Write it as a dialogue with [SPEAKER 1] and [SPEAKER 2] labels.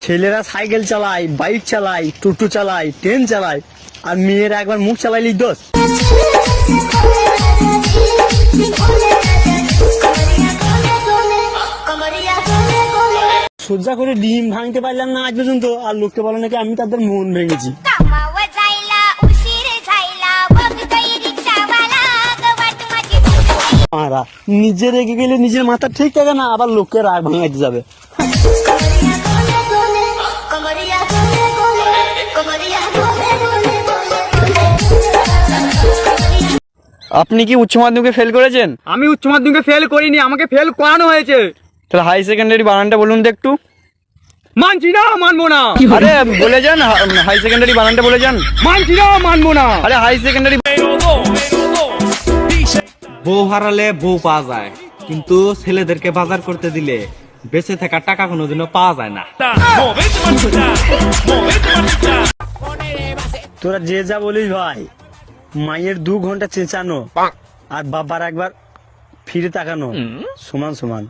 [SPEAKER 1] ছেলেরা সাইকেল চালায়, বাইক চালায়, টোটো চালায়, ট্রেন চালায়, আর মেয়েরা একবার মুখ চালাইলেই দোষ। সোজা করে ডিম ভাঙতে পারলাম না আজ পর্যন্ত, আর লোককে বলো নাকি আমি তাদের মন ভেঙেছি। মারা নিজে রেগে গেলে নিজের মাথা ঠিক থাকে না, আবার লোককে রাগ ভাঙাইতে যাবে।
[SPEAKER 2] আপনি কি উচ্চ মাধ্যমিকে ফেল করেছেন?
[SPEAKER 3] আমি উচ্চ মাধ্যমিকে ফেল করিনি, আমাকে ফেল করানো হয়েছে।
[SPEAKER 2] তাহলে হাই সেকেন্ডারি বানানটা বলুন তো একটু।
[SPEAKER 3] মানছি না, মানবো না।
[SPEAKER 2] আরে বলে যান, হাই সেকেন্ডারি বানানটা বলে যান।
[SPEAKER 3] মানছি না, মানবো না।
[SPEAKER 2] আরে হাই সেকেন্ডারি।
[SPEAKER 4] বউ হারালে বউ পাওয়া যায়, কিন্তু ছেলেদেরকে বাজার করতে দিলে বেঁচে থাকার টাকা কোনোদিনও পাওয়া যায় না।
[SPEAKER 1] তোরা যে যা বলিস ভাই, মায়ের 2 ঘন্টা চেঁচানো আর বাবার একবার ফিরে তাকানো সমান সমান।